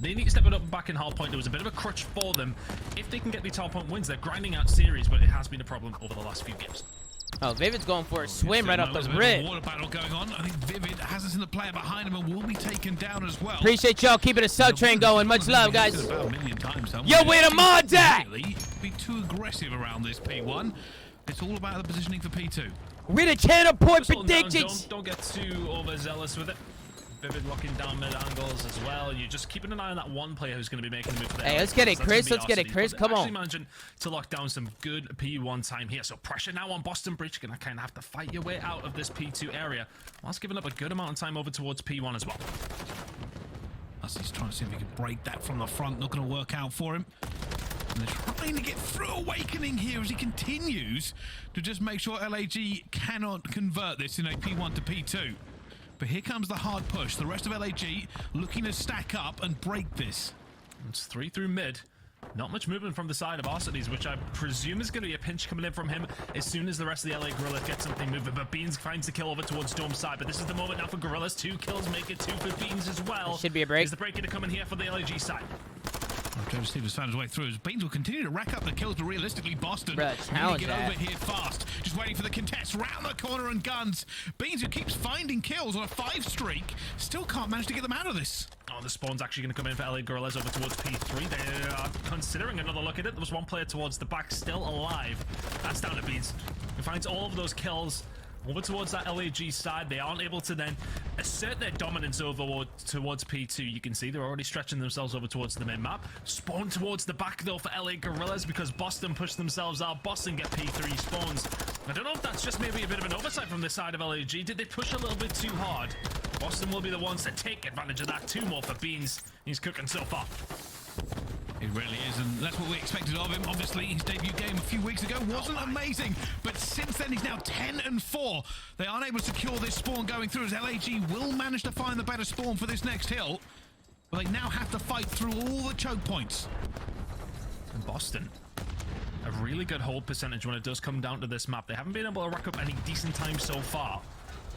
They need to step it up back in hardpoint. There was a bit of a crutch for them. If they can get these hardpoint wins, they're grinding out series, but it has been a problem over the last few games. Oh, Vivid's going for a swim right off the rip. Water battle going on. I think Vivid hasn't seen the player behind him and will be taken down as well. Appreciate y'all keeping a sub train going. Much love, guys. About a million times, Yo, where the mods at? Really be too aggressive around this P1. It's all about the positioning for P2. We're the channel point Just hold down, predictions. don't get too overzealous with it. Vivid locking down mid angles as well. You're just keeping an eye on that one player who's going to be making the move for the Hey, let's get it, Chris. Let's get it, Chris. Come on. Actually managing to lock down some good P1 time here. So pressure now on Boston Breach. You're going to kind of have to fight your way out of this P2 area whilst giving up a good amount of time over towards P1 as well. He's trying to see if he can break that from the front. Not going to work out for him. And they're trying to get through Awakening here as he continues to just make sure LAG cannot convert this in a P1 to P2. But here comes the hard push. The rest of LAG looking to stack up and break this. It's 3 through mid. Not much movement from the side of Arcitys, which I presume is going to be a pinch coming in from him as soon as the rest of the LA Gorillas get something moving. But Beans finds the kill over towards Dome side. But this is the moment now for Gorillas. 2 kills make it 2 for Beans as well. Should be a break. Is the break going to come in here for the LAG side? JoeDecieves found his way through. As Beans will continue to rack up the kills, but realistically, Boston Bruh, need to get over here fast. Just waiting for the contest. Round the corner and guns. Beans, who keeps finding kills on a 5 streak, still can't manage to get them out of this. Oh, the spawn's actually going to come in for LA Gorillas over towards P3. They are considering another look at it. There was one player towards the back still alive. That's down to Beans. He finds all of those kills over towards that LAG side. They aren't able to then assert their dominance over towards P2. You can see they're already stretching themselves over towards the mid-map. Spawn towards the back, though, for LA Gorillas because Boston pushed themselves out. Boston get P3 spawns. I don't know if that's just maybe a bit of an oversight from this side of LAG. Did they push a little bit too hard? Boston will be the ones to take advantage of that. 2 more for Beans. He's cooking so far. It really is, and that's what we expected of him. Obviously, his debut game a few weeks ago wasn't amazing, but since then he's now 10-4. They aren't able to secure this spawn going through as LAG will manage to find the better spawn for this next hill, but they now have to fight through all the choke points. And Boston, a really good hold percentage when it does come down to this map. They haven't been able to rack up any decent time so far.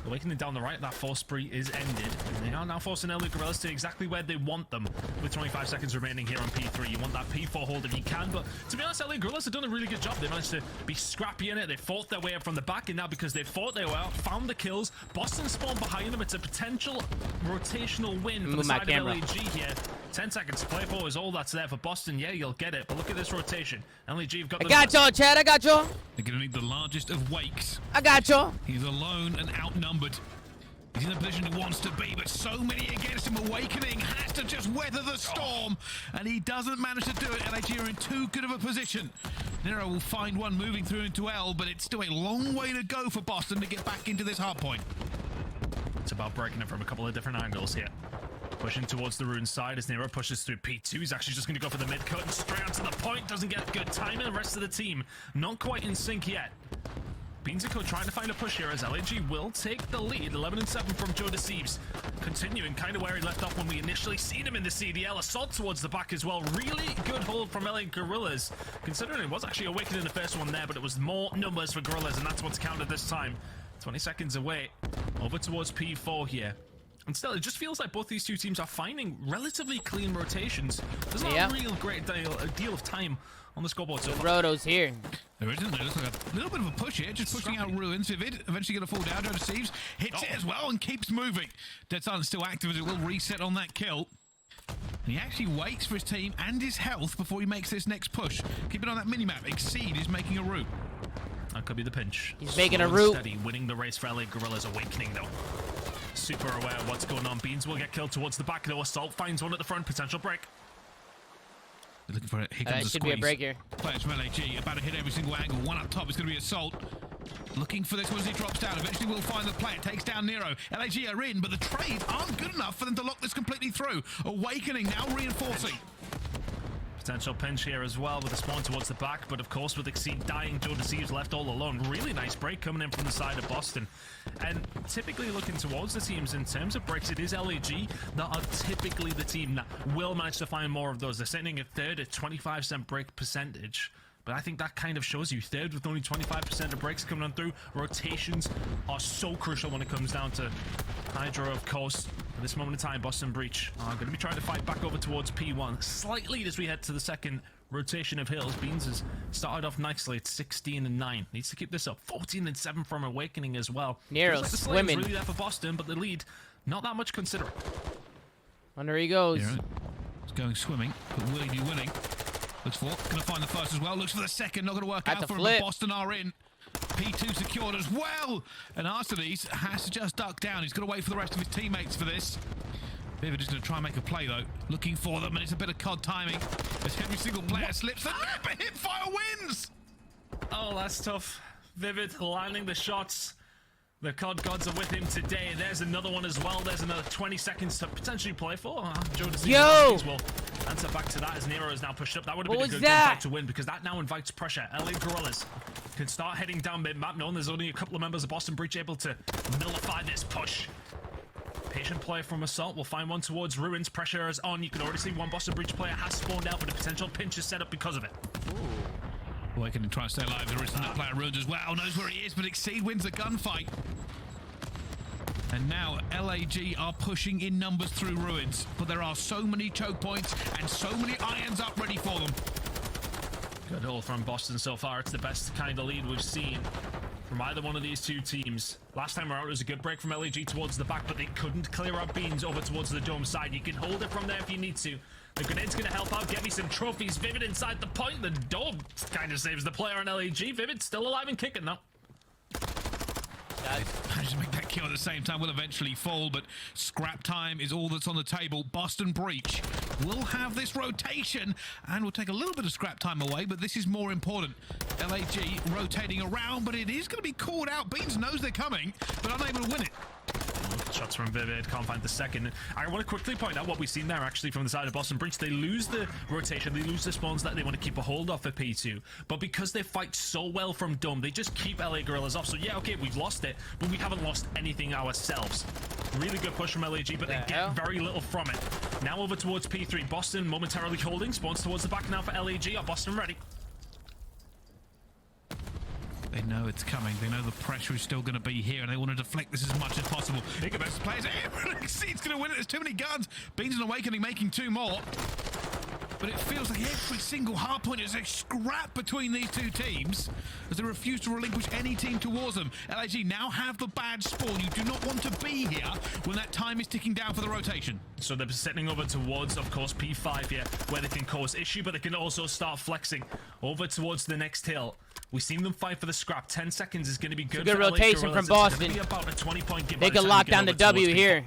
Awakening down the right, that force spree is ended. And they are now forcing LA Gorillas to exactly where they want them with 25 seconds remaining here on P3. You want that P4 hold if you can, but to be honest, LA Gorillas have done a really good job. They managed to be scrappy in it. They fought their way up from the back, and now because they fought their way out, found the kills. Boston spawned behind them. It's a potential rotational win for the side of LAG here. 10 seconds to play for is all that's there for Boston. Yeah, you'll get it, but look at this rotation. LAG have got I got y'all, Chad. I got y'all. They're going to need the largest of wakes. I got y'all. He's alone and outnumbered. He's in the position he wants to be, but so many against him. Awakening has to just weather the storm, and he doesn't manage to do it. LAG are in too good of a position. Nero will find one moving through into L, but it's still a long way to go for Boston to get back into this hard point. It's about breaking it from a couple of different angles here. Pushing towards the Rune side as Nero pushes through P2. He's actually just going to go for the mid-cut and straight onto the point. Doesn't get good timing. The rest of the team not quite in sync yet. Beansico trying to find a push here as LAG will take the lead. 11-7 from JoeDecieves. Continuing kind of where he left off when we initially seen him in the CDL. Assault towards the back as well. Really good hold from LA Gorillas. Considering it was actually Awakening the first one there, but it was more numbers for Gorillas, and that's what's counted this time. 20 seconds away. Over towards P4 here. And still, it just feels like both these two teams are finding relatively clean rotations. There's not a real great deal of time on the scoreboard so far. Roto's here. There isn't. There's like a little bit of a push here, just pushing out Ruins. Vivid eventually going to fall down. JoeDecieves hits it as well and keeps moving. Dead Silence still active as it will reset on that kill. And he actually waits for his team and his health before he makes this next push. Keep it on that minimap. Exceed is making a route. That could be the pinch. He's making a route. Steady, winning the race for LA Gorillas. Awakening though. Super aware of what's going on. Beans will get killed towards the back though. Assault finds one at the front. Potential break. They're looking for it. Here comes the should squeeze. be a break here. Players from LAG about to hit every single angle. One up top is going to be Assault. Looking for this once he drops down. Eventually we'll find the player. Takes down Nero. LAG are in, but the trades aren't good enough for them to lock this completely through. Awakening now reinforcing. Potential pinch here as well with the spawn towards the back, but of course with Exceed dying, JoeDecieves left all alone. Really nice break coming in from the side of Boston. And typically looking towards the teams in terms of breaks, it is LAG that are typically the team that will manage to find more of those. They're sitting at third at 25% break percentage. But I think that kind of shows you third with only 25% of breaks coming on through. Rotations are so crucial when it comes down to Hydra, of course. At this moment in time, Boston Breach are going to be trying to fight back over towards P1. Slight lead as we head to the second rotation of Hills. Beans has started off nicely at 16-9. Needs to keep this up. 14-7 from Awakening as well. Nero's Feels like the Slayer's swimming. really there for Boston, but the lead, not that much considering. Under he goes. Nero is going swimming, but will he be winning? Looks for, going to find the first as well. Looks for the second, not going to work At out the for him. flip. But Boston are in. P2 secured as well. And Arcitys has to just duck down. He's got to wait for the rest of his teammates for this. Vivid is going to try and make a play though. Looking for them, and it's a bit of COD timing. As every single player slips, the never hipfire wins! Oh, that's tough. Vivid landing the shots. The COD gods are with him today. There's another one as well. There's another 20 seconds to potentially play for. JoeDecieves will answer back to that as Nero is now pushed up. That would have been a good gunfight to win because that now invites pressure. LA Gorillas can start heading down mid-map, knowing there's only a couple of members of Boston Breach able to nullify this push. Patient play from Assault. We'll find one towards Ruins. Pressure is on. You can already see one Boston Breach player has spawned out, but a potential pinch is set up because of it. Awakening trying to stay alive. There is another player Ruins as well. Knows where he is, but Exceed wins the gunfight. And now LAG are pushing in numbers through Ruins, but there are so many choke points and so many irons up ready for them. Good haul from Boston so far. It's the best kind of lead we've seen from either one of these two teams. Last time around, it was a good break from LAG towards the back, but they couldn't clear out Beans over towards the dome side. You can hold it from there if you need to. The grenade's going to help out, get me some trophies. Vivid inside the point. The dome kind of saves the player on LAG. Vivid still alive and kicking though. Managed to make that kill at the same time, will eventually fall, but scrap time is all that's on the table. Boston Breach will have this rotation and will take a little bit of scrap time away, but this is more important. LAG rotating around, but it is going to be called out. Beans knows they're coming, but unable to win it. Shots from Vivid, can't find the second. I want to quickly point out what we've seen there actually from the side of Boston Breach. They lose the rotation, they lose the spawns that they want to keep a hold of for P2. But because they fight so well from Dome, they just keep LA Gorillas off. So yeah, okay, we've lost it, but we haven't lost anything ourselves. Really good push from LAG, but they get very little from it. Now over towards P3. Boston momentarily holding, spawns towards the back now for LAG. Are Boston ready? They know it's coming. They know the pressure is still going to be here, and they want to deflect this as much as possible. Best players. Exceed's going to win it. There's too many guns. Beans and Awakening making two more. But it feels like every single hardpoint is a scrap between these two teams as they refuse to relinquish any team towards them. LAG now have the bad spawn. You do not want to be here when that time is ticking down for the rotation. So they're setting over towards, of course, P5 here, where they can cause issue, but they can also start flexing over towards the next hill. We've seen them fight for the scrap. 10 seconds is going to be good. Good rotation from Boston. About a 20-point give. They can lock down the W here.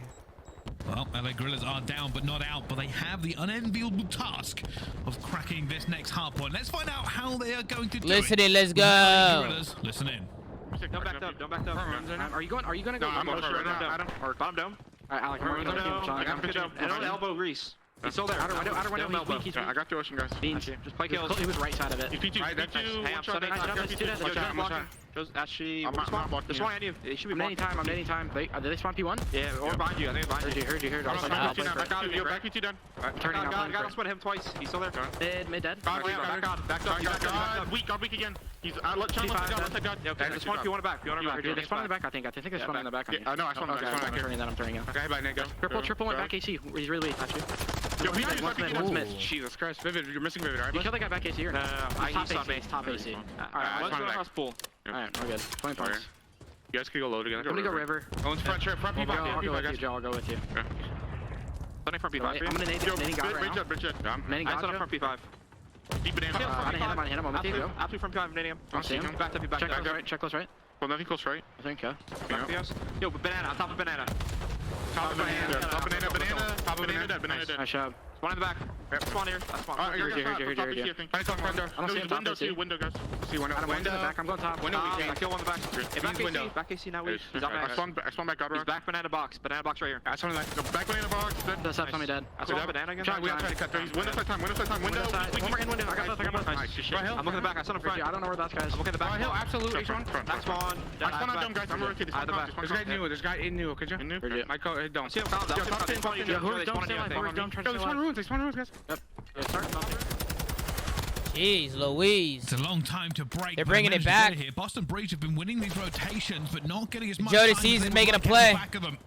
Well, LA Gorillas are down but not out, but they have the unenviable task of cracking this next hardpoint. Let's find out how they are going to do Listen it. in, let's go. LA Gorillas, listen in. Don't back up, don't back up. Are you going to go? No, I'm going right now. Adam, or bottom dome. Alright, Alec, I got pitch up. and on elbow, Reese. He's still there. Outer window, elbow. I got the ocean, guys. Beans. Just play kills. He was right side of it. He's P2. Right, P2. Hey, I'm One shot. Watch out. Actually, I'm not blocking the you. spawn on you. It should be anytime. I'm anytime. Did they spawn P1? Yeah, or behind you. I think it's behind you. Heard you. Back P2 done. Turning out. God, I'll split him twice. He's still there. Mid dead. God, weak. He's let's God. Okay, spawn P1 back. They spawn in the back, I think they spawn in the back. I know, I spawned in the back. I'm turning out. Okay, bye, Nico. Triple went back AC. He's really weak, actually. Yo, One's mid. Jesus Christ, Vivid, you're missing Vivid, right? You killed that guy back AC or no? Top AC. Alright, let's go across pool. Alright, we're good. 20 points. You guys can go low together. I'm gonna go river. One's front P5. I'll go with you, Joe. I'll go with you. Front P5. I'm gonna nade God right now. Bridge up. Nading God on front P5. Deep banana. I didn't hit him. I'm with you, go. Absolutely front P5, nading him. I'll see him. Back up. Check close right. Well, nothing close right. I think, yeah. Yo, banana, on top of banana. Top of banana. Banana dead. Nice job. Spawn in the back. Spawn here. Here. I don't see him. Window, guys. See window. I'm in the back. I'm going top. Window, I kill one in the back. Back AC now. He's up back. I spawn back God Rock. He's back banana box right here. I spawn back banana box. That's up on me dead. I spawn banana again. We gotta try to cut through. Window side time. Window. One more in window. I got both. I'm looking in the back. I saw him front. I don't know where that guy's. I'm looking in the back. Hill, absolutely. Back spawn. I spawn on dome, guys. I'm rotating. There's a guy new. There's a guy in new. Could you? Michael, don't. See him calm down. Who's don't stay alive. Who's don't try to stay alive. They spawn ruins, guys. Start Jeez Louise. It's a long time to break. They're bringing it back. Here. Boston Breach have been winning these rotations, but not getting as much JoeDecieves time is making a play. back of them.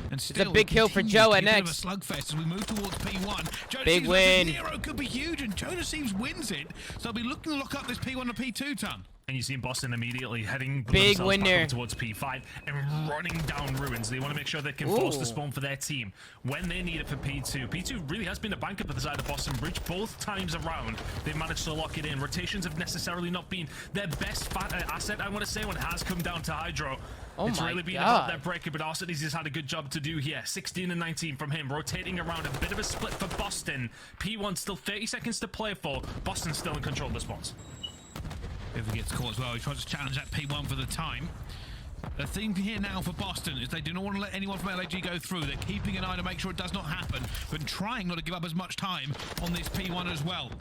And It's a big kill for Joe at next. A slugfest as we move towards P1. Big win. Nero could be huge, and JoeDecieves wins it. So they'll be looking to lock up this P1 and P2 ton. And you see Boston immediately heading Big win there towards P5 and running down ruins. They want to make sure they can force the spawn for their team when they need it for P2. P2 really has been a banker for the side of Boston Breach. Both times around, they've managed to lock it in. Rotations have necessarily not been their best asset, I want to say, when it has come down to Hydro. It's really been about that breaker, but Arcitys has had a good job to do here. 16 and 19 from him, rotating around. A bit of a split for Boston. P1 still 30 seconds to play for. Boston still in control of the spawns. If he gets caught as well, he tries to challenge that P1 for the time. The thing here now for Boston is they do not want to let anyone from LAG go through. They're keeping an eye to make sure it does not happen, but trying not to give up as much time on this P1 as well.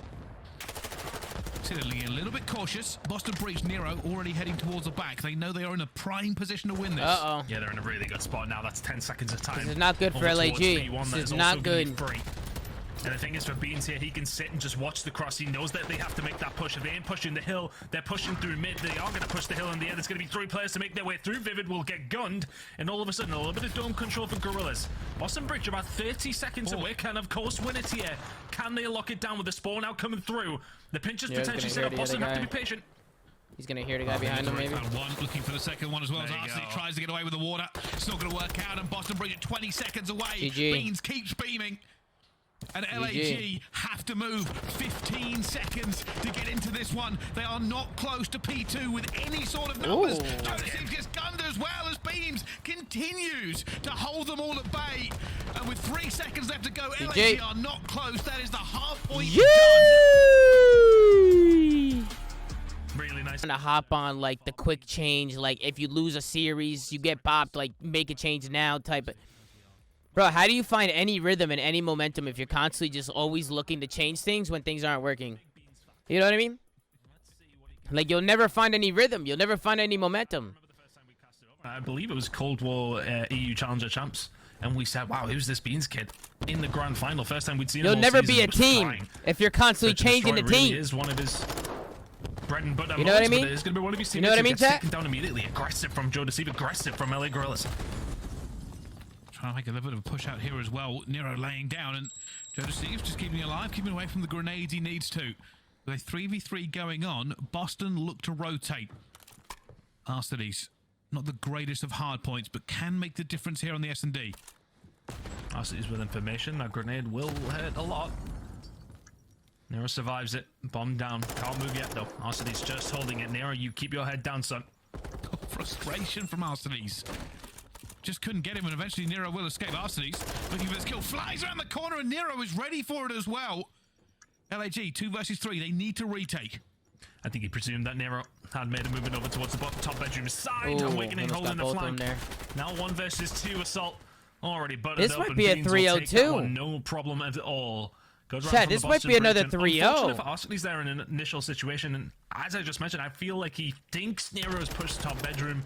Considering a little bit cautious. Boston Breach, Nero already heading towards the back. They know they are in a prime position to win this. Uh-oh. Yeah, they're in a really good spot now. That's 10 seconds of time. This is not good for LAG. This is not good. And the thing is, for Beans here, he can sit and just watch the cross. He knows that they have to make that push. If they ain't pushing the hill, they're pushing through mid. They are going to push the hill in the end. There's going to be 3 players to make their way through. Vivid will get gunned. And all of a sudden, a little bit of dome control for Gorillas. Boston Bridge about 30 seconds away. Can, of course, win it here. Can they lock it down with the spawn out coming through? The pinch is potentially set up. Boston have to be patient. He's going to hear the guy behind him, maybe. One, looking for the second one as well. As Arcitys tries to get away with the water. It's not going to work out. And Boston Bridge at 20 seconds away. GG. Beans keeps beaming. And LAG have to move 15 seconds to get into this one. They are not close to P2 with any sort of numbers. JoeDecieves gets gunned as well as Beams continues to hold them all at bay. And with 3 seconds left to go, LAG are not close. That is the half point done. Really nice. To hop on like the quick change, like if you lose a series, you get bopped, like make a change now type of. Bro, how do you find any rhythm and any momentum if you're constantly just always looking to change things when things aren't working? You know what I mean? Like, you'll never find any rhythm. You'll never find any momentum. I believe it was Cold War EU Challenger Champs. And we said, wow, who's this Beans kid? In the grand final. First time we'd seen him. You'll never be a team if you're constantly changing the team. Really is one of his bread and butter. You know what I mean? It's going to be one of his teammates. You know what I mean, Zach? Taken down immediately. Aggressive from JoeDecieves. Aggressive from LA Gorillas. Trying to make a little bit of a push out here as well. Nero laying down, and JoeDecieves just keeping alive, keeping away from the grenades he needs to. With a 3v3 going on, Boston look to rotate. Arcitys, not the greatest of hard points, but can make the difference here on the S&D. Arcitys with information. That grenade will hurt a lot. Nero survives it. Bomb down. Can't move yet, though. Arcitys just holding it. Nero, you keep your head down, son. Frustration from Arcitys. Just couldn't get him, and eventually Nero will escape. Arcitys looking for this kill, flies around the corner, and Nero is ready for it as well. LAG 2 versus 3. They need to retake. I think he presumed that Nero had made a movement over towards the top bedroom side. Awakening holding the flank. Now 1 versus 2 assault already buttered this up. This might be a 3-0-2. No problem at all. Chad, this might be another 3-0. Unfortunately for Arcitys there in an initial situation, and as I just mentioned, I feel like he thinks Nero's pushed top bedroom.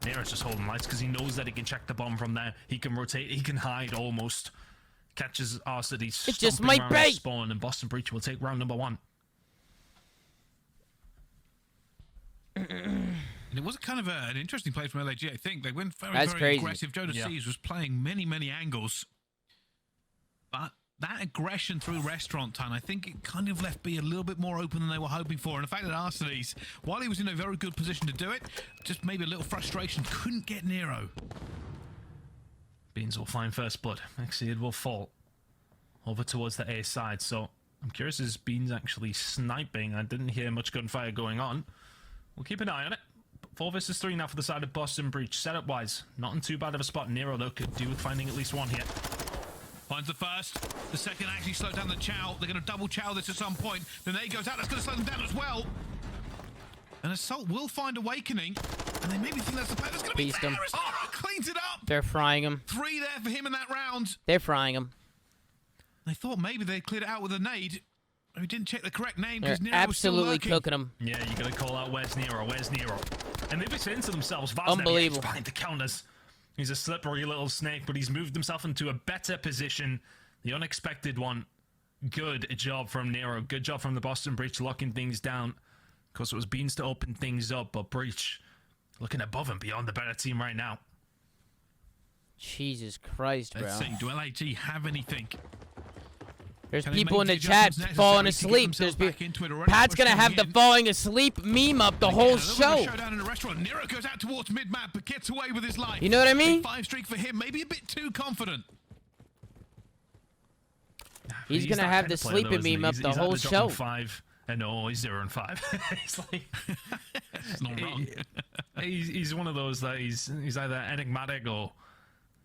Nero's just holding lights because he knows that he can check the bomb from there. He can rotate, he can hide almost. Catches Arcitys. It just might be. Spawn, and Boston Breach will take round number 1. And it was kind of an interesting play from LAG, I think. They went very aggressive. JoeDecieves was playing many angles. But that aggression through Restaurant Time, I think it kind of left B a little bit more open than they were hoping for. And the fact that Arcitys, while he was in a very good position to do it, just maybe a little frustration, couldn't get Nero. Beans will find first blood. Exceed will fall over towards the A side. So I'm curious, is Beans actually sniping? I didn't hear much gunfire going on. We'll keep an eye on it. 4 versus 3 now for the side of Boston Breach. Setup-wise, not in too bad of a spot. Nero, though, could do with finding at least 1 here. Finds the first. The second actually slowed down the chow. They're going to double chow this at some point. Then they goes out. That's going to slow them down as well. And Assault will find Awakening. And they maybe think that's the play. That's going to be fair. Oh, cleans it up. They're frying him. 3 there for him in that round. They're frying him. They thought maybe they cleared it out with a nade. We didn't check the correct name because Nero was still lurking. Cooking him. Yeah, you got to call out, where's Nero? Where's Nero? And they've been saying to themselves, unbelievable. Behind the counters. He's a slippery little snake, but he's moved himself into a better position. The unexpected one. good job from Nero. Good job from the Boston Breach locking things down. Because it was Beans to open things up, but Breach looking above and beyond the better team right now. Jesus Christ, bro. Let's see. Do LAG have anything? There's Can they people in make the the chat adjustments falling necessary to get asleep. themselves There's back into it already? Pat's gonna have the Pushing in. falling asleep meme up the whole show. Showdown in a restaurant. Nero goes out towards mid-map, but gets away with his life. You know what I mean? 5 streak for him. Maybe a bit too confident. He's gonna that have kind the of player, though, sleeping isn't he? meme up He's the either whole dropping show. 5 and no, he's 0 and 5. He's like, It's not wrong. he's one of those that he's either enigmatic or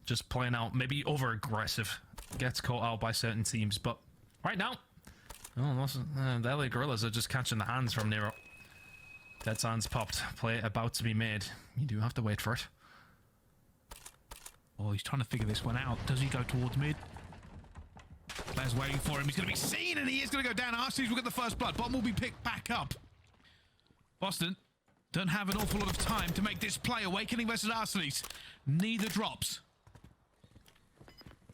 just playing out, maybe over aggressive. Gets caught out by certain teams, but right now, the LA Gorillas are just catching the hands from Nero. Dead Sands popped. Play about to be made. You do have to wait for it. Oh, he's trying to figure this one out. Does he go towards mid? Player's waiting for him. He's going to be seen, and he is going to go down. Arcitys will get the first blood. Bomb will be picked back up. Boston don't have an awful lot of time to make this play. Awakening versus Arcitys. Neither drops.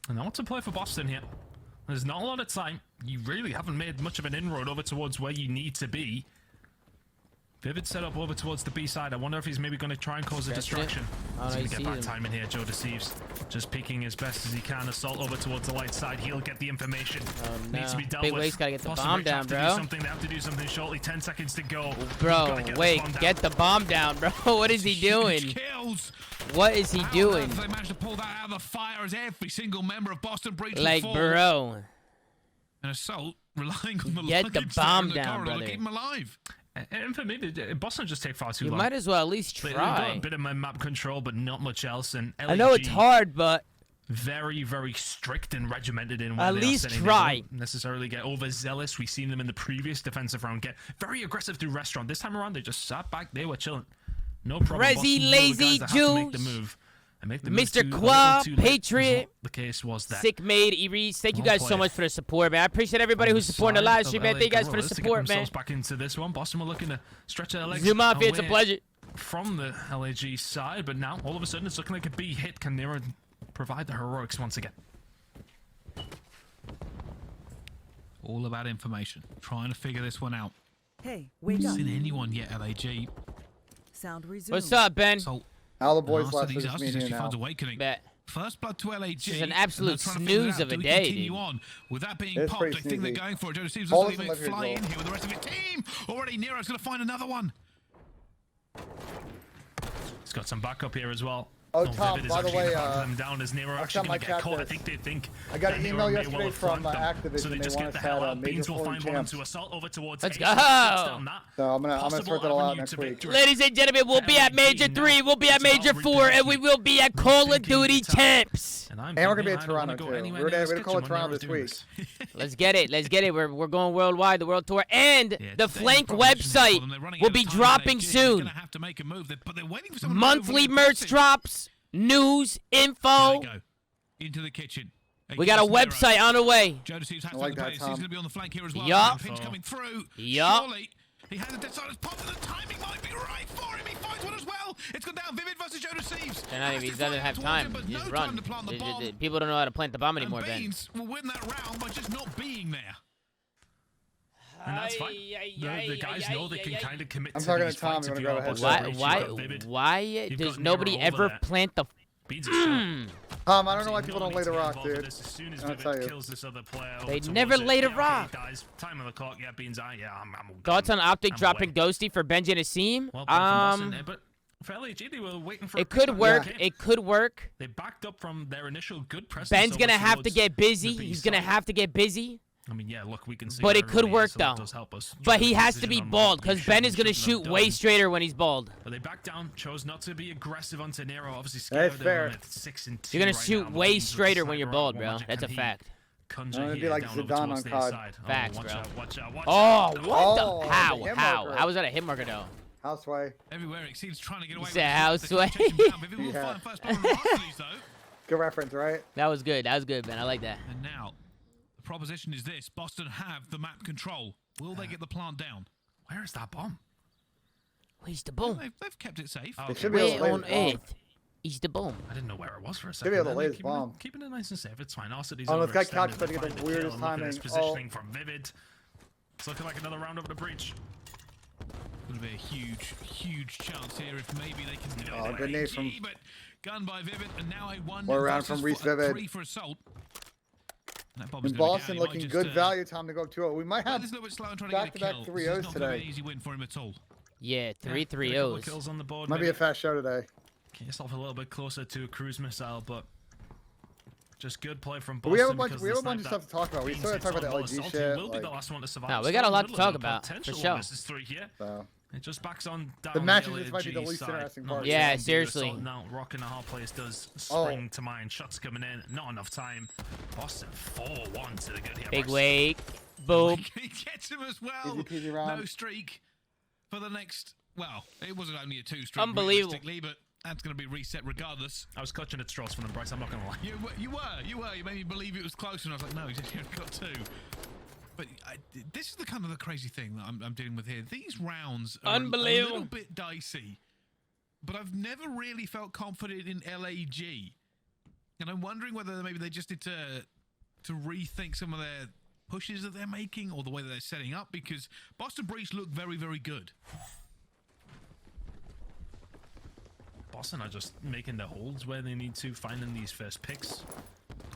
And now to play for Boston here. There's not a lot of time. You really haven't made much of an inroad over towards where you need to be. Vivid set up over towards the B side. I wonder if he's maybe going to try and cause a distraction. Oh, He's no, going to he get back sees him. time in here. JoeDecieves just peeking as best as he can. Assault over towards the light side. He'll get the information. Oh, Needs to no. be dealt Big with. Wake's gotta get the Boston bomb Breach down, have to bro. do something. They have to do something shortly. 10 seconds to go. Bro, Gotta get wait, this bomb get down. the bomb down, bro. What is he doing? Huge kills. What is he How on doing? earth They managed to pull that out of the fire as every single member of Boston Breach will Like, fall. bro. An assault relying on the Get the luggage there bomb in the down, corridor to brother. keep him alive. And for me, Boston just take far too You long. might as well at least They've got try. a bit of map control, but not much else. And I know it's LAG, hard, but very, very strict and regimented in where At they least are setting. try. They don't necessarily get overzealous. We've seen them in the previous defensive round get very aggressive through restaurant. This time around, they just sat back. They were chilling. No problem. Resi Boston were the lazy guys that had to make the Jews. move. And make the move Mr. too- a Qua, little too late, Patriot, is what the case was that. Sick Made, Eries, thank you Well guys so played. much for the support, man. I appreciate everybody On who's the supporting the side live of stream, man. LA Thank you guys for the Gorillas to get support, man. themselves back into this one. Boston were looking to stretch their legs ZooMaa, it's a away pleasure. from the LAG side, but now all of a sudden it's looking like a B hit. Can Nero provide the heroics once again? All about information. Trying to figure this one out. Hey, wake up. Seen anyone yet, LAG? Sound resumed. What's up, Ben? So, All the boys left for Arcitys this meeting actually now. finds Awakening. Bet. First blood to LAG. This is an and absolute they're trying to figure snooze out, of do a we day, continue dude. on? With that being It's popped, pretty I think they're sneaky. going for it. JoeDecieves Hold doesn't us even and fly let in her here with the rest of his team. Already Nero's going to find another one. He's got some backup here as well. Oh, Vivid Tom, is by the actually way, gonna back them down as Nero I actually sent my going to get chat caught. I this. think they think I got that an Nero email may yesterday well have from, flanked them. Activision. So they They just want get the us hell at, out. major Beans will floor find one champs. to assault over towards Let's A. go. Shuts down that So I'm gonna sort possible that all out avenue next to week. victory. Ladies and gentlemen, we'll be at Major 3, we'll be at It's Major about 4, and we will be at Call of Duty Champs. And I'm And we're gonna be thinking in I don't wanna Toronto, go too. anywhere We're near gonna this call it kitchen when Toronto Nero's this doing week. this. Let's get it. Let's get it. We're going worldwide, the world tour, and Yeah, the today's Flank proposition is for website them. They're running will out of be time. dropping LAG is soon. gonna have to make a move, but they're waiting for someone to Monthly overly merch aggressive. drops, news, There info. they go. Into the kitchen. We got a website on the way. JoeDecieves has I to like the that, place. He's Tom. going to be on the flank here as well. Yup. Pinch coming through. Yup. Surely he has a dead silence pop, and the timing might be right for him. He finds one as well. It's gone down. Vivid versus JoeDecieves. They're not even, he doesn't have time. But Just no run. time to plant the bomb. People don't know how to plant the bomb And anymore, Ben. Beans will win that round by just not being there. And that's fine. The guys know they can kind of commit I'm to talking these to Tom, fights you if wanna you grab are a Boston headset? Breach, Why? you've got Vivid. Why You've does got nobody Nero over ever there. plant the? Beans is chilling. Tom, I don't know why Obviously, people don't no lay the need to get rock, involved in dude. this. As soon as I'll Vivid tell you. kills this other player They over never towards it, laid a yeah, rock. Okay, dies. Time on the clock. Yeah, Beans. I'm Thoughts on Optic I'm dropping away. Ghosty for Benji and Asim? Well played from Boston, but for LAG, they were waiting for. a It could push work. back in. It could work. They backed up from their initial good presence. Ben's over gonna have to towards get busy. the B He's gonna side. have to get busy. I mean, yeah, look, we can see. But where it could everybody work is, so that though. does help us. But Trying he make a has to decision be on what bald we because should Ben and is gonna shouldn't have shoot way done. straighter when he's bald. But they backed down, chose not to be aggressive onto Nero. Obviously, That's scared them fair. at 6 and 2 You're gonna right shoot now, but way Beans with the straighter when you're sniper bald, on bro. Magic, That's a can he fact. conjure It'd be here like down over Zidane towards on their COD. side? Oh, Facts, watch bro. out, watch out, watch Oh, out. what Oh, the? the How? hit How? marker. How was that a hit marker though? Houseway. Everywhere it seems trying to get away He with said it. house They can't way. chase him down. Vivid will Yeah. find first blood on Arcitys, though. Good reference, right? That was good. That was good, man. I like that. And now, the proposition is this. Boston have the map control. Will they get the plant down? Where is that bomb? Where's the bomb? They've kept it safe. Oh, They okay. should be able Where to lay on the bomb. earth? He's the bomb. I didn't know where it was for a Maybe second. I have the then, latest keeping bomb. Keeping it nice and safe. It's fine. Arcitys Oh, this guy overextended Couch better to get the find kill, weirdest and look at his timing. positioning from Vivid. It's looking like another round over the breach. Going to be a huge chance here if maybe they can do it. Oh, good nade from- But gun by Vivid, and now a 1 More round from versus Reese 3 Vivid. for Assault. And that bomb is In gonna be Boston, down. He might looking just, good value. Time to go 2-0. We might Well, have this is a little bit slow and trying to get a back-to-back kill. 3-0s This is not gonna be today. an easy win for him at all. Yeah, three Got a couple of 3-0s. kills on the board. might be a maybe fast show today. get yourself a little bit closer to a cruise missile, but just good play from But Boston. we have a bunch. because We have a the bunch of snipe stuff to talk about. We that still got to talk about the Beans hits LG on shit. will be the Like, last one to survive. No, we Still got a in the lot to middle talk of a about, for potential sure. 1-3 here. so. It just backs on down The matches, LAG this might be the least side. interesting Not part. really Yeah, something to seriously. assault Now, Rock and the hard players does Oh. spring to mind. Shots coming in, not enough time. Boston 4-1 to the good here. Big Bryce. wake. Boom. He gets him as well. Easy peasy round. No streak for the next. Well, it wasn't only a 2 streak. Unbelievable. realistically, but that's going to be reset regardless. I was clutching at straws for them, Bryce. I'm not going to lie. You were. You made me believe it was close, and I was like, no, he's only got 2. But this is the kind of the crazy thing that I'm dealing with here. These rounds are Unbelievable. a little bit dicey, but I've never really felt confident in LAG, and I'm wondering whether maybe they just need to rethink some of their pushes that they're making or the way that they're setting up, because Boston Breach look very, very good. Boston are just making the holds where they need to, finding these first picks.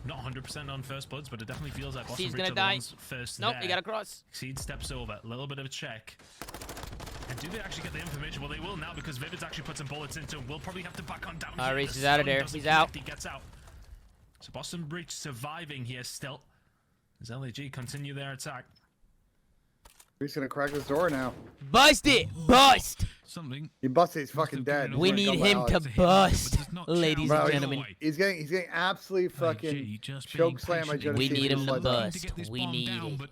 Not 100% on first bloods, but it definitely feels like Boston He's Breach gonna are the die. ones first Nope, there. you gotta cross. Exceed steps over, a little bit of a check. And do they actually get the information? Well, they will now because Vivid's actually put some bullets into him. We'll probably have to back on down. here. Reese The is out of stun there. doesn't He's out. connect, He gets out. So Boston Breach surviving here still. As LAG continue their attack. He's gonna crack this door now. Bust it. Bust. Something. He busted. He's fucking dead. We He's need gonna him come to out. bust, not ladies Bro, and he's- gentlemen. He's getting absolutely fucking just choke slammed by being patient. We JoeDecieves. need him to Like, bust. To get this We bomb need down, it. but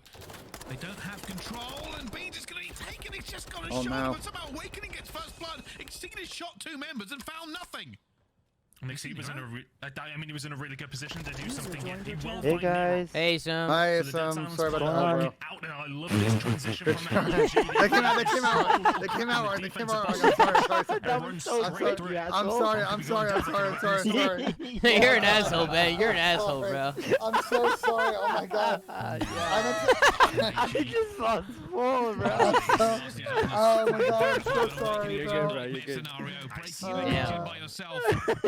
they don't have control, and Beans is going to be taken. He's just got a Oh, shot, no. but somehow Awakening gets first blood. Exceeded shot 2 members and found nothing. He was in he was in a really good position to do something here. He will Hey find Nero. guys. Hey, Sam. Hi, So the dead silence sorry about player that, on? bro. out, and I love this transition from LAG. They came out. They came out. They came out right. They came out right. I'm sorry. That was so I'm great, sorry. you I'm asshole. sorry. I'm sorry. You're an asshole, man. You're an asshole, bro. I'm so sorry. Oh my god. I just saw full, bro. Oh my god. I'm so sorry, You're bro. good, bro. You're good. Scenario, breaking Oh. the Yeah. engine by yourself.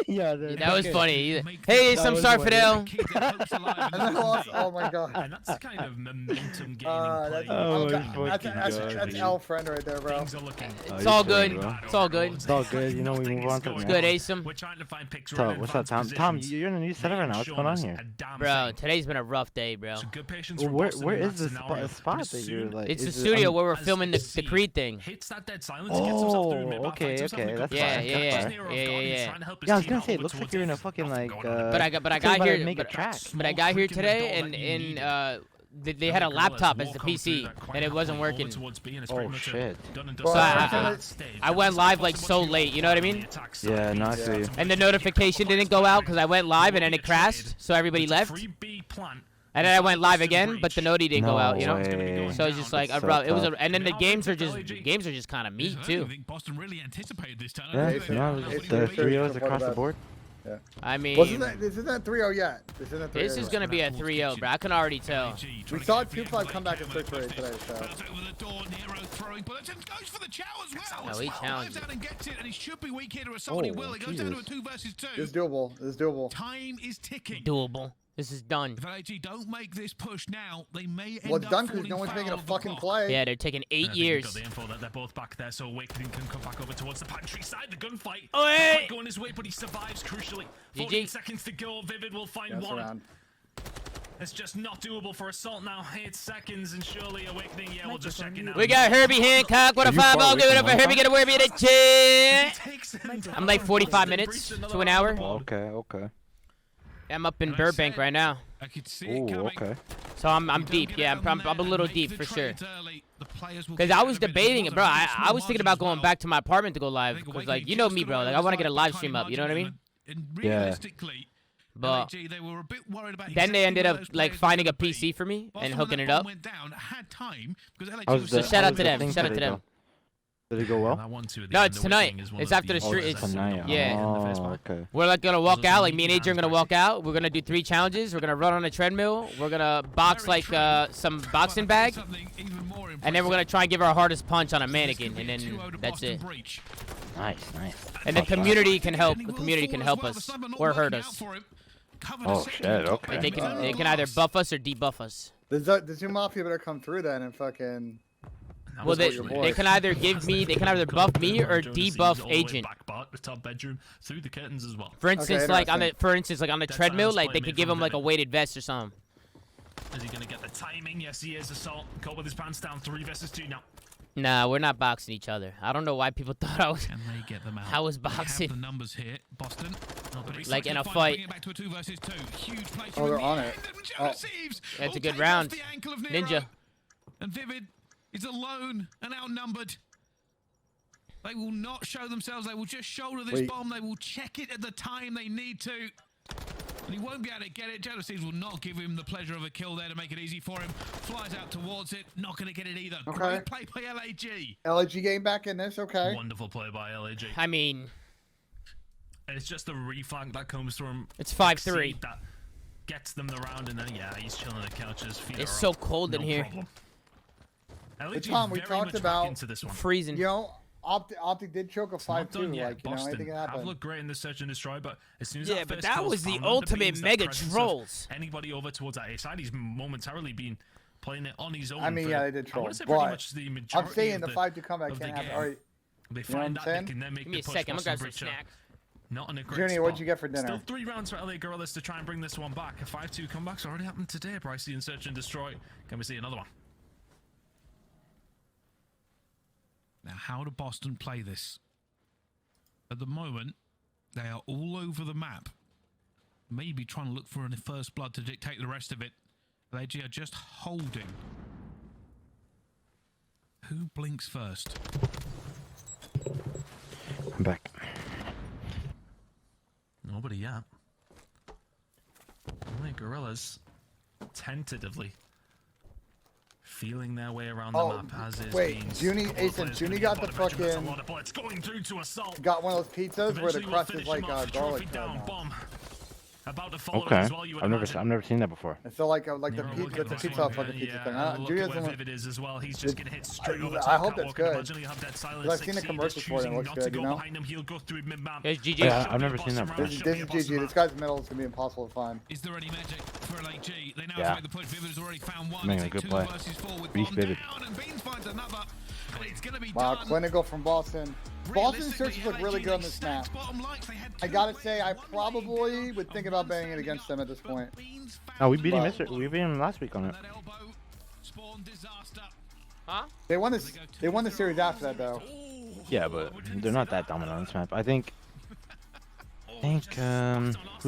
Yeah, That was funny. Make Hey, the- some was star funny. Fidel. Keep their hopes alive And then I in lost. this Oh my god. And that's the kind of momentum gaining That's, play. Oh my that's fucking L friend right there, bro. Things are looking. It's all good. It's all good. It's all good. You know, we move on to It's the good, next. Asim. We're trying to find picks. So, what's up, Tom? Tom, you're in a new setup right now. What's going on here? Bro, today's been a rough day, bro. So good patience Well, from where Boston where in is that the scenario. spot But that as you're soon like? It's the is it- studio where we're as filming the Seed Creed thing. hits that dead silence, he gets himself through mid, Oh, finds himself in a okay, good that's Yeah, fine. yeah, That's yeah. fine. Nero Yeah, off guard, yeah, he's yeah. trying to help his Yeah, I was team gonna out say, it over looks like towards you're in a it. fucking Nothing like. going on. But I got looks here. like make a track. But I got here Creaking the today, door and that you in needed. they had a Gorillas laptop as the walk on through PC, that quite and it wasn't happily over working. towards B, and it's Oh, pretty much a shit. done and Well, dusted So at stage. I went live like Once so you late, you know what I on the mean? attack side, Yeah, no, I Beans see you. starts And the to notification didn't go out because I went live and then it crashed, so everybody It's a left. free B plant. And then I went live again, but the noti didn't go No out, you know? way. So it's just like a so rough. It was a, tough. and then the games are just kind of meat I don't too. think Boston really anticipated this turn. Yeah, It's no, it's it's the the first 3-0s support across the about- board. I mean, This isn't 3-0 yet. This isn't 3-0 this is yet. gonna be a 3-0, bro. I can already tell. We saw 2-5 come back in search rate today, so. Bounce over the door, Nero throwing bullets and goes for the chow as well. No, he challenged Dives it. out and gets it, and he should be weak here to assault. He Oh, will. It goes down to a Jesus. 2 versus 2. This is doable. This is doable. Time is ticking. Doable. This is done. If LAG don't make this push now, they may end Well, it's up done because falling no one's making foul a of the fucking clock. play. Yeah, they're taking And I 8 think we've years. got the info that they're both back there, so Awakening can come back over towards the pantry side. The gunfight Oh, hey! quite going his way, but he survives crucially. 14 GG. seconds to go. Vivid will find Yes, one. around. It's just not doable for Assault now. 8 seconds, and surely Awakening, yeah, we'll just check it out. We got Herbie Hancock with a Are you 5-0. far Give it away up for from Herbie. Wi-Fi? Get a word in the It chin. takes him I'm like down. 45 They minutes breached another to an round hour. of the ball. Okay, okay. I'm up in And I Burbank said- right now, I could see it Oh, coming. okay. so I'm You don't deep. get Yeah, it I'm on a there little and deep make for the sure. trades early. The players will Because get I out was of it. debating There's it, bro. a I small was thinking margin about as going well. back to my apartment to go I live think because, Awakening like, you know just me, got bro. away Like, I with want to get a slight live tiny stream up. You know what I margins, mean? and Yeah. realistically, But LAG, they were a bit worried about then they exactly ended where up those like players finding were a gonna be. PC for me and Boston, when hooking that it bomb up. went down, had time because LAG How's was the- So shout out how's to the them. thing Shout out to today, them. Did it go well? That 1-2 at the No, end, it's the tonight. Awakening is one It's of after the the street. best It's tonight. yeah. Oh, okay. We're like gonna walk Those are out. Like me and neat AJ are gonna hands, walk out. We're gonna do 3 challenges. We're gonna run on a treadmill. We're gonna box like some boxing bag, and then we're gonna try and give our hardest punch on a mannequin, and then that's it. Nice, nice. And the community can help. The community can help us or hurt us. Oh shit, okay. Like they can either buff us or debuff us. The ZooMaa better come through then and fucking. Well, they can either buff me or debuff Agent. The top bedroom through the curtains as well. For instance, Okay, like on interesting. the treadmill, like they could give him like a weighted vest or something. Is he gonna get the timing? Yes, he is. Assault. Caught with his pants down. 3 versus 2 now. Nah, we're not boxing each other. I don't know why people thought I was. Can they get them out? I was They have boxing. the numbers here, Boston. Like in a Bring fight. it back to a 2 versus 2. Huge play Oh, they're from on the it. end, and Oh. JoeDecieves That's a will good take round. off the ankle of Nero. Ninja. And Vivid is alone and outnumbered. They will not show themselves. They will just shoulder this Wait. bomb. They will check it at the time they need to. And he won't be able to get it. JoeDecieves will not give him the pleasure of a kill there to make it easy for him. Flies out towards it. Not going to get it either. Okay. Great play by LAG. LG game back in this, okay. Wonderful play by LAG. I mean, And it's just the reflank that comes from. it's 5-3. That gets them the round, and then yeah, he's chilling on the couches. Feet It's are so up, cold in no here. problem. LAG But Tom, we very talked much back about into this one. Freezing. You know, Optic did choke a It's not 5-2, done yet. like, you know, Boston anything can have happen. looked great in the search and destroy, but as soon as Yeah, that but first that kill's was the found, ultimate underpins that mega presence of trolls. Anybody over towards that A side, he's momentarily been playing it on his own. I mean, for, yeah, they did I troll, wanna say pretty but much the majority I'm saying of the 5-2 comeback of the can't happen. game. All right, They know what find I'm that saying? they can then make Give me the a push. second. I'm gonna Boston grab some breach snacks. not in a great Junior, spot. what'd you get for dinner? Still 3 rounds for LA Gorillas to try and bring this one back. A 5-2 comeback's already happened today. Pricey and Search and Destroy. Can we see another one? Now, how do Boston play this? At the moment, they are all over the map. Maybe trying to look for a first blood to dictate the rest of it. LAG are just holding. Who blinks first? I'm back. Nobody yet. LA Gorillas tentatively feeling their way around the Oh, map as is wait, being Junie, Asen, Junie got the That's a fucking, lot of bullets going through to assault. got one of those pizzas where the Eventually we'll crust finish is like him off. garlic. Trophy down, now. bomb. About to follow Okay. as well, you would imagine. I've never seen that before. It's so like the Nero will pizza, get the this pizza one. fucking pizza thing. Look Junie at where doesn't. Vivid is as well. He's just gonna hit straight over I top. hope that's Catwalk, good. imagine he'll have that silent I've seen the 6C, commercials just for it and it choosing looks not good, to go you know? behind him. He'll go through mid-map. There's GG. Yeah, I've never seen that before. This is GG. This guy's middle is gonna be impossible to find. Is there any magic for LAG? They now Yeah. make the push. Vivid has already found one. Making a It's good 2 play. versus 4 with Beast bomb Vivid. down, and Beans finds another. And it's gonna be Wow, done. clinical from Boston. Boston's Realistically, searches look really LAG, good on they this map. stacked bottom lights. They had I 2 gotta versus say, I 1 probably would think about betting it against them at this point. Beans found No, we beat him. But- We beat him last week on it. that elbow spawned disaster. Huh? They won this. They won the series after that, though. Yeah, but they're not that dominant on this map. I think. Who's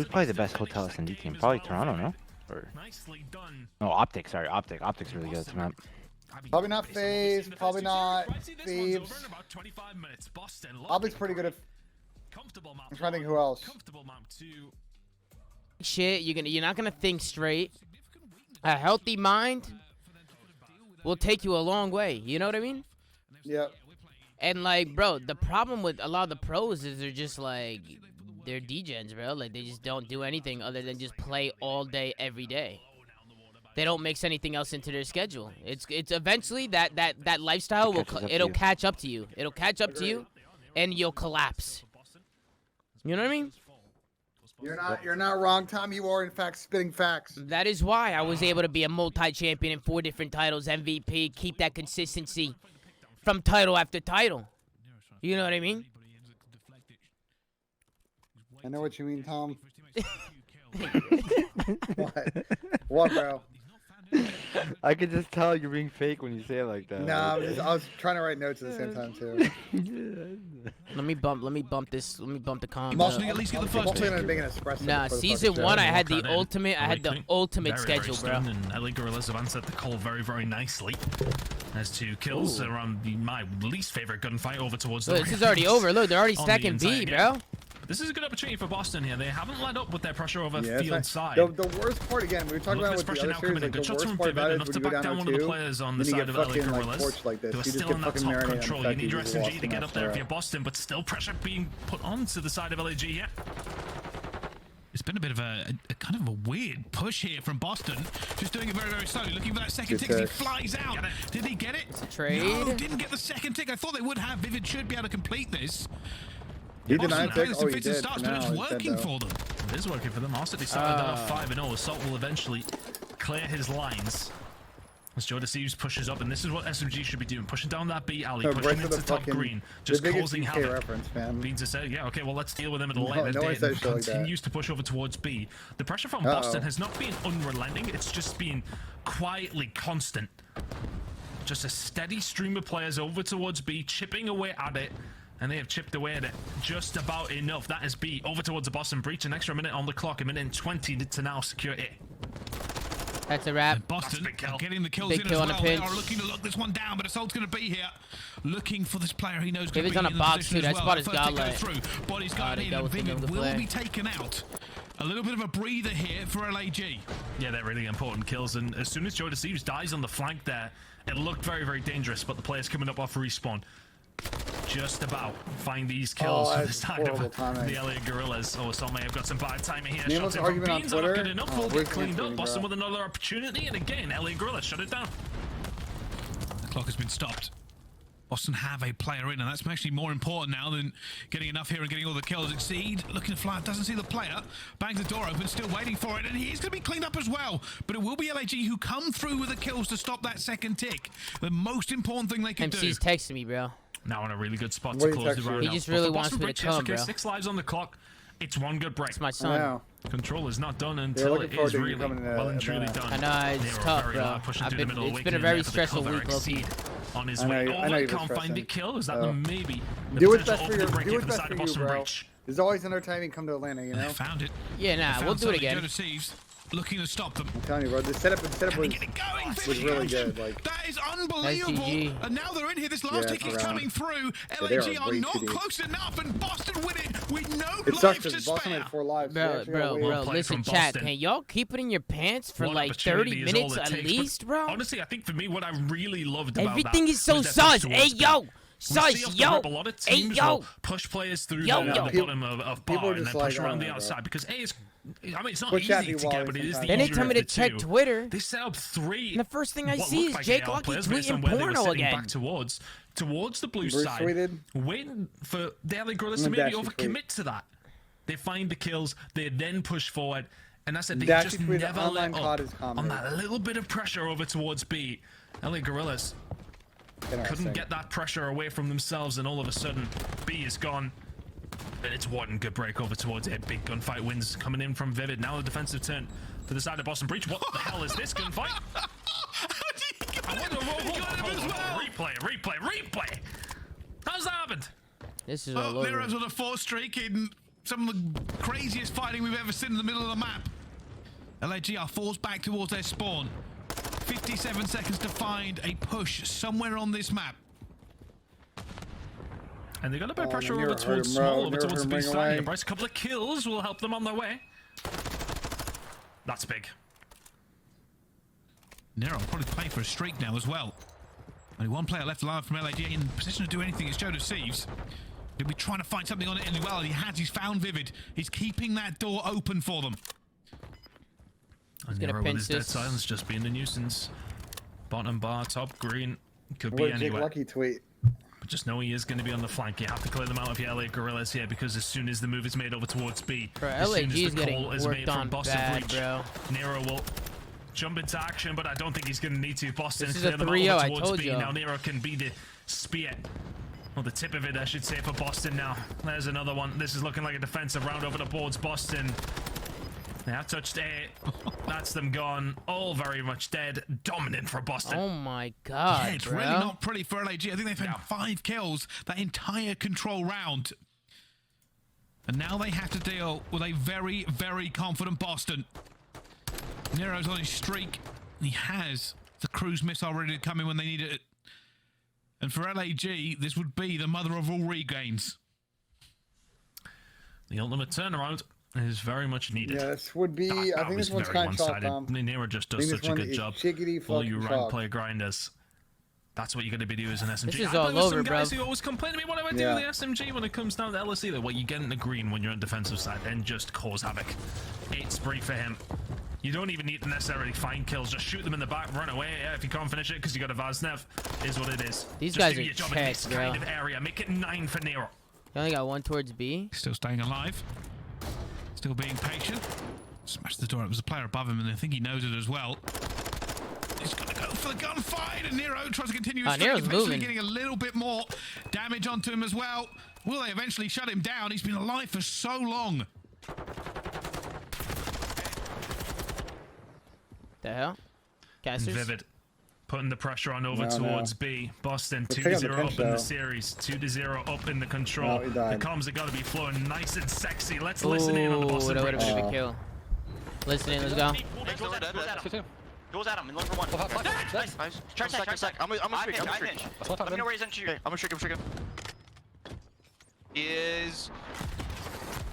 probably the best hotel S&D team? Probably Toronto, no? Or Nicely done. no, Optic. Sorry, Optic. Optic's really good at this map. Probably not FaZe. Probably not Thieves. Optic's pretty good at. I'm trying to think who else. Comfortable map too. Shit, you're not gonna think straight. A healthy mind will take you a long way. You know what I mean? Yep. And like, bro, the problem with a lot of the pros is they're just like, they're degens, bro. Like they just don't do anything other than just play all day, every day. They don't mix anything else into their schedule. It's eventually that lifestyle will it'll catch up to you. It'll catch up to you, and you'll collapse. You know what I mean? You're not wrong, Tom. You are in fact spitting facts. That is why I was able to be a multi-champion in 4 different titles, MVP, keep that consistency from title after title. You know what I mean? I know what you mean, Tom. What? What, bro? I could just tell you're being fake when you say it like that. Nah, I was trying to write notes at the same time too. Let me bump the comms Boston up. at least get the I'm first hopefully two. gonna make an espresso. Nah, before the season fucking 1 show. I had the Walk on in. ultimate. I had the Awakening. ultimate Very, schedule, very bro. stern, and LA Gorillas have answered the call very, very nicely. There's 2 kills around my least favorite gunfight over towards the Look, this is already over. Look, they're already on the stacking B, entire bro. game. This is a good opportunity for Boston here. They haven't let up with their pressure over Yeah, field it's side. fine. The worst part, again, we were talking Look about at this with the pressure other now series, coming in. like, Good the shots worst from part Vivid, about it enough is to when you go back down down one 0-2, of the players on the then you side get of LA fucking, like, Gorillas. torched like this. They were You just still get in that fucking top marinated on control. the You fact need your that you lost SMG to the get match up there if for you're Boston, but still pressure being put onto the side of LAG. Yeah. It's been a bit of a kind of a weird push here from Boston. Just doing it very, very slowly. Looking for that second tick as he flies out. Did he get it? Trade. No, didn't get the second tick. I thought they would have. Vivid should be able to complete this. He Boston denied playing pick. some Oh, he fits and did. starts, For but now, it's he's dead, working though. for them. It is working for them. Arcitys started off 5-0. Assault will eventually clear his lines. As JoeDecieves pushes up, and this is what SMG should be doing. Pushing down that B alley, No, pushing Bryce into with the top fucking- green, just the biggest causing UK havoc. reference, man. Beans has said, yeah, okay, well, let's deal with them at a No, later no one date. says And shit like that. continues to push over towards B. The pressure from Boston has not been unrelenting. It's just been quietly constant. Just a steady stream of players over towards B, chipping away at it. And they have chipped away at it just about enough. That is B over towards the Boston breach. An extra minute on the clock, a minute and 20 to now secure it. That's a wrap. Boston big kill. getting the kills Big in kill as on a well. They pinch. are looking to lock this one down, but Assault's going to be here, looking for this player he knows going to Vivid's be on a in the box, position too. as That well. spot is First it goes godlike. through. Body's Oh, going they in, dealt and with him Vivid over the will play. be taken out. A little bit of a breather here for LAG. Yeah, they're really important kills. And as soon as JoeDecieves dies on the flank there, it looked very, very dangerous. But the players coming up off respawn just about find these kills on the that's side of horrible timing. the LA Gorillas. Oh, some may have got some bad timing here. Nemo's Shots in from argument on Beans are not Twitter. good enough. Oh, Will where's get cleaned the up. tweet, Boston bro? with another opportunity. And again, LA Gorillas shut it down. The clock has been stopped. Boston have a player in, and that's actually more important now than getting enough here and getting all the kills. Exceed, looking to fly, doesn't see the player, bangs the door open, still waiting for it, and he's going to be cleaned up as well. But it will be LAG who come through with the kills to stop that second tick. The most important thing they can do. MC's texting me, bro. Now in a really good spot What to are you close the texting? round He out. just But really for wants Boston me to breach, yes, come, okay, bro. 6 lives on the clock. It's one good break. It's my son. Wow. Control is not done They're until looking it forward is to you really coming to well and truly Atlanta. done. I know, it's Nero tough, very bro. loud, pushing through the middle, It's been a Awakening very there for the stressful cover. week, low-key. Exceed on his I know way you- I over. know you're Can't find stressing. the kill. Is that Oh. the maybe? The Do what's potential best for open you. break Do here what's for the best side for of you, Boston bro. Breach. There's always entertaining. Come to Atlanta, you They know. found it. Yeah, They nah, found we'll do it something. again. JoeDecieves looking to stop them. I'm telling you, bro. The setup Can was they get it going? was Finish really motion. good. Like, That is GG. unbelievable. And now they're in here. This last Yeah, tick is around. coming through. they LAG are are way not too deep. close enough, and Boston win it with no it sucks lives to because Boston spare. had 4 lives. so they Bro, actually bro, got way- bro, played listen, from chat, Boston. can y'all keep it in your pants for One like opportunity 30 is all minutes it at takes, but least, bro? Honestly, I think for me, what I really loved about Everything that is so was their push sus. towards Hey, speed. yo, We sus, see off the yo. rip a lot of Hey, teams yo. will push players through Yo, the yo. bottom of People bar are and then just push like, around I the don't know, outside because I mean, it's not Push easy happy to get, walls but it is the sometimes. Then they easier tell me of to the check two. Twitter. They set up 3. And the first thing I what see looked is like Jake AR Lucky players based on tweeting where they were porno sitting again. back towards the blue Bruce side, tweeted. waiting for the LA Gorillas to And maybe Dashy overcommit to that. They find the kills, they then push forward, and I said they Dashy just tweeted, never "Online let COD up is comedy." on that little bit of pressure over towards B. LA Gorillas couldn't Interesting. get that pressure away from themselves, and all of a sudden, B is gone. And it's one good break over towards it. Big gunfight wins coming in from Vivid. Now the defensive turn to the side of Boston Breach. What the hell is this gunfight? I want to roll. Replay. How's that happened? This is Oh, all over. Nero's on a 4 streak in some of the craziest fighting we've ever seen in the middle of the map. LAG are forced back towards their spawn. 57 seconds to find a push somewhere on this map. And they got a bit of Oh, pressure Nero over hurt towards him, small, bro. over Nero towards hurt the him B right side away. here. Bryce, a couple of kills will help them on their way. That's big. Nero probably playing for a streak now as well. Only one player left alive from LAG in position to do anything. It's JoeDecieves. He'll be trying to find something on it, and well, he has. He's found Vivid. He's keeping that door open for them. And gonna Nero with pinch his dead this. silence just being a nuisance. Bottom bar, top green. Could be What did Jake anywhere. Lucky tweet? But just know he is going to be on the flank. You have to clear them out of your LA Gorillas here because as soon as the move is made over towards B, Bro, as soon LAG as is the getting call is made worked from on Boston bad, Breach, bro. Nero will jump into action, but I don't think he's going to need to. Boston This is clear a them out 3-0, over I towards told B. you. Now Nero can be the spear. Well, the tip of it, I should say, for Boston now. There's another one. This is looking like a defensive round over the boards. Boston. They have touched A. That's them gone. All very much dead. Dominant for Boston. Oh my god, Yeah, it's bro. really not pretty for LAG. I think they've had 5 kills that entire control round. And now they have to deal with a very, very confident Boston. Nero's on his streak. He has the cruise missile ready to come in when they need it. And for LAG, this would be the mother of all regains. The ultimate turnaround is very much needed. Yeah, this would be. That I think was this one's very kind of chalk, Tom. one-sided. Nero just I does think such a good job. All you rank chalk. player grinders. That's what you're going to be doing as an SMG. This is I all play with over, some guys bro. who always complain to me, what do I do with the SMG when it comes down to LSE? Like, well, you get in the green when you're on defensive side, then just cause havoc. 8 spree for him. You don't even need to necessarily find kills. Just shoot them in the back, run away. Yeah, if you can't finish it because you got a Vaznev, is what it is. These just guys do are your job in this checked, bro. kind of area. Make it 9 for Nero. You only got one towards B. Still staying alive. Still being patient. Smashed the door. It was a player above him, and I think he knows it as well. He's going to go for the gunfight, and Nero tries to continue his streak, Nero's eventually moving. getting a little bit more damage onto him as well. Will they eventually shut him down? He's been alive for so long. The hell? Casters? Vivid. Putting the pressure on over No, towards B. Boston, They're taking the 2-0 pinch, up in the though. series. 2-0 up in the control. No, he The died. comms are going to be flowing nice and sexy. Let's listen in on the Ooh, Boston that would have Bridge. been a kill. Listening, let's go. Goes at him in 1-for-1. Nice. Try sec. I'm gonna streak. Let me know where he's entering. I'm gonna streak. He is.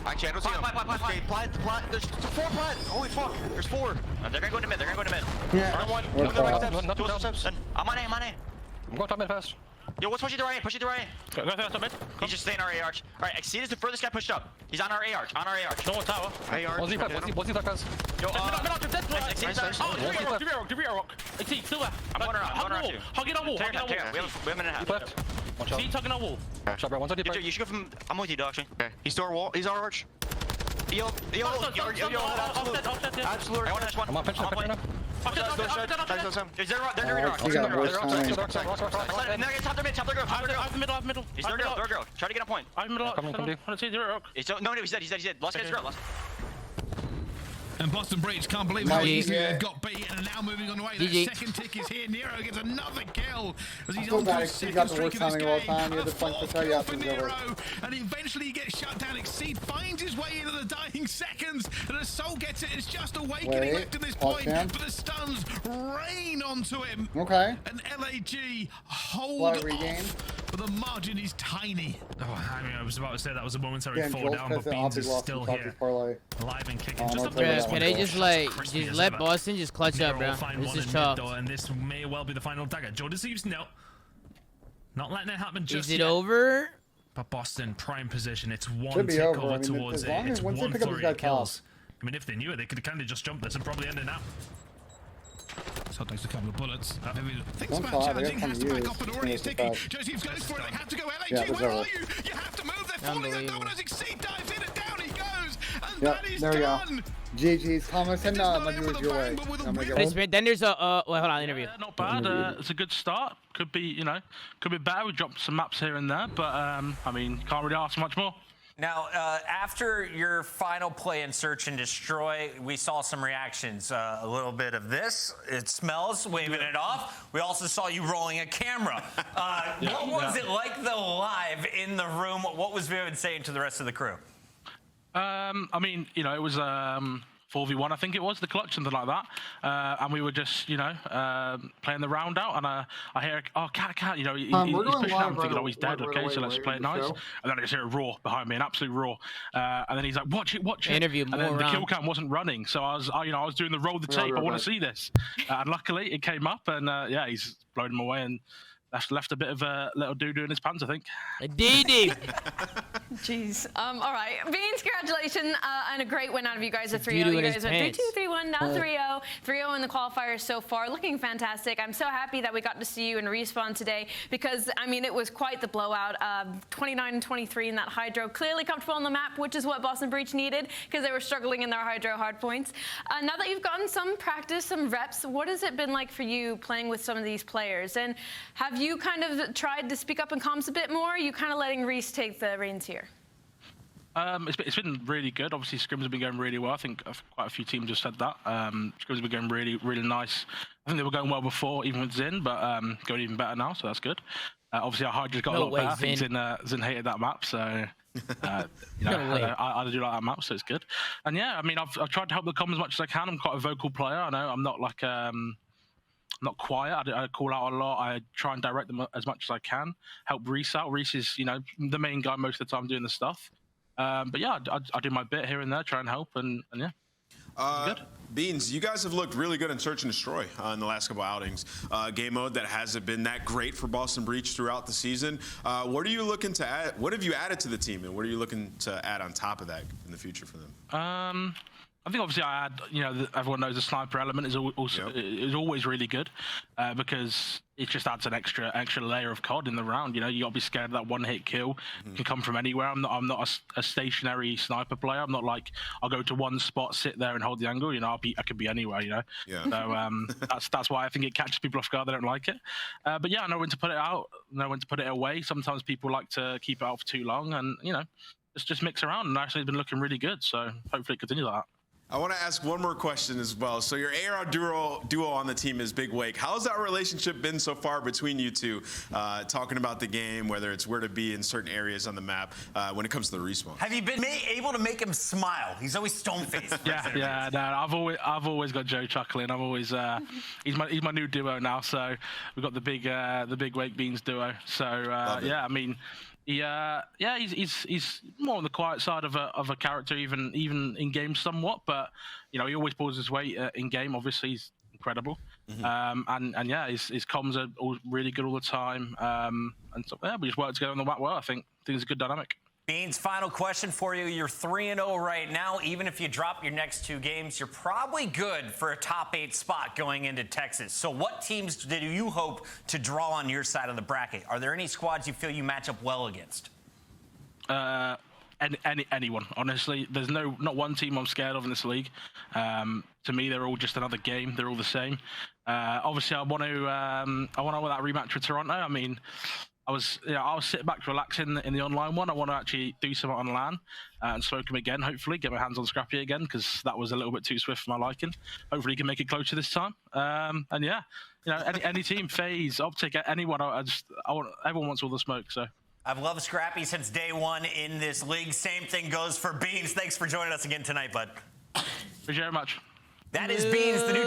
Actually, I don't see him. Okay, plant. There's 4 plant. Holy fuck. There's 4. They're gonna go into mid. Yeah. One. We're caught. Dual steps. I'm on A. I'm going top mid fast. Yo, what's pushing to right? Pushing to right. Go fast top mid. He's just staying our A arch. All right, Arcitys, the furthest guy pushed up. He's on our A arch. No one tower. A arch. What's he fast? Guys? Yo, Nice. Oh, give me a rock. I see, still there. I'm going around too. Hug it on wall. We have a minute and a half. Left. One shot. See, tugging on wall. Shot, bro. One shot deep. You should go from. I'm with you, dog. Actually. Okay. He's to our wall. He's our arch. Yo. Absolute. I want this one. I'm on pinch now. Is there they're rock. You got worse timing. Top their girl. I have middle. He's their girl. Try to get a point. I have middle. Come on, see zero rock. No, he's dead. Lost guy's girl. And Boston Breach can't believe how easily they've got B and are now moving on the way. Their GG. second tick is here. Nero gets another kill as he's feel on to bad his he got second the streak worst of this timing of all game. time. He had A the point to fourth tell you kill after for it's over. Nero, and eventually he gets shut down. Exceed finds his way into the dying seconds, and as Soul gets it, it's just Awakening left at this point, Cam. but the stuns rain onto him. Okay. And LAG hold Slight off, regain. but the margin is tiny. Oh, I mean, I was about to say that was a momentary Again, fall Joel's down, but pissed Beans off. is He lost still his here. parlay. Alive and kicking. Oh, Just no, a play bit that Can one. they just like Crispy just as let ever. Boston just clutch up, Nero bro? will find This one is in tough. mid, though, and this may well be the final dagger. JoeDecieves, no. Not letting it happen just Is it yet. over? But Boston, prime position. It's one Should be tick over. over I mean, towards as long it. as It's once they one pick up this flurry guy of kills. I mean, if they knew it, they could have kind of just jumped this and probably ended now. So it takes a couple of bullets. Maybe thinks One about shot, challenging, they has got to back some up, but use. already is Finish ticking. the pass. Joedecies goes for it. They have to go. LAG, Yeah, where it's are over. you? You have to move. They're falling. They're Unbelievable. dominoes. Exceed dives in and down he goes. And Yep, that is there we go. done. GG's. Thomas, send It is not my in viewers with your a way. bang, but with a I'm gonna real- get home. Then there's a well, hold on, interview. Yeah, not bad. It's a good start. Could be, could be better. We dropped some maps here and there, but I mean, can't really ask for much more. Now, after your final play in Search and Destroy, we saw some reactions. A little bit of this. It smells, waving it off. We also saw you rolling a camera. What was it like, though, live in the room? What was Vivid saying to the rest of the crew? I mean, it was 4v1, I think it was, the clutch, something like that. And we were just, playing the round out, and I hear, oh, cat, he's we're pushing going out, I'm live thinking, right oh, he's dead, away, okay, so let's play it nice. show. And then I just hear a roar behind me, an absolute roar. And then he's like, watch it. Interview and then more the kill round. cam wasn't running, so I was doing the roll the tape, I want to see this. And luckily, it came up, and he's blown him away, and that's left a bit of a little doo-doo in his pants, I think. DD. Jeez. All right. Beans, congratulations and a great win out of you guys. A 3-0. doo-doo You in his guys went pants. 3-2, 3-1, now 3-0. 3-0 in the qualifiers so far. Looking fantastic. I'm so happy that we got to see you in Respawn today because, I mean, it was quite the blowout. 29-23 in that Hydro. Clearly comfortable on the map, which is what Boston Breach needed because they were struggling in their Hydro hardpoints. Now that you've gotten some practice, some reps, what has it been like for you playing with some of these players? And have you kind of tried to speak up in comms a bit more? Are you kind of letting Reese take the reins here? It's been really good. Obviously, scrims have been going really well. I think quite a few teams have said that. Scrims have been going really, really nice. I think they were going well before, even with Zin, but going even better now, so that's good. Obviously, our Hydra's got a lot better. I think Zin hated that map, so I do like that map, so it's good. And yeah, I mean, I've tried to help the comm as much as I can. I'm quite a vocal player. I know I'm not like not quiet. I call out a lot. I try and direct them as much as I can. Help Reese out. Reese is, the main guy most of the time doing the stuff. But yeah, I do my bit here and there, try and help, and yeah. Good. Beans, you guys have looked really good in Search and Destroy in the last couple outings. Game mode that hasn't been that great for Boston Breach throughout the season. What are you looking to add? What have you added to the team, and what are you looking to add on top of that in the future for them? I think obviously I had, everyone knows the sniper element is also is always really good because it just adds an extra layer of COD in the round. You got to be scared of that one-hit kill. Can come from anywhere. I'm not a stationary sniper player. I'm not like I'll go to one spot, sit there, and hold the angle. I could be anywhere. Yeah. So that's why I think it catches people off guard. They don't like it. But yeah, I know when to put it out. Know when to put it away. Sometimes people like to keep it out for too long, and just mix around. And actually, it's been looking really good. So hopefully, it continues like that. I want to ask one more question as well. So your AR duo on the team is Big Wake. How's that relationship been so far between you two, talking about the game, whether it's where to be in certain areas on the map when it comes to the respawn? Have you been able to make him smile? He's always stone-faced. Yeah. No, I've always got Joe chuckling. I've always he's my new duo now. So we've got the big Wake Beans duo. So yeah, I mean. He's more on the quiet side of a character, even in game somewhat. But he always pulls his weight in game. Obviously, he's incredible. And yeah, his comms are all really good all the time. And so yeah, we just work together on the map well. I think it's a good dynamic. Beans, final question for you. You're 3-0 right now. Even if you drop your next 2 games, you're probably good for a top 8 spot going into Texas. So what teams do you hope to draw on your side of the bracket? Are there any squads you feel you match up well against? Anyone, honestly. There's not one team I'm scared of in this league. To me, they're all just another game. They're all the same. Obviously, I want to win that rematch with Toronto. I mean, I was sitting back relaxing in the online one. I want to actually do something on LAN and smoke him again, hopefully. Get my hands on Scrappy again, because that was a little bit too swift for my liking. Hopefully he can make it closer this time. And yeah, any team, FaZe, Optic, anyone, everyone wants all the smoke, so. I've loved Scrappy since day one in this league. Same thing goes for Beans. Thanks for joining us again tonight, bud. Appreciate it very much. That is Beans, the new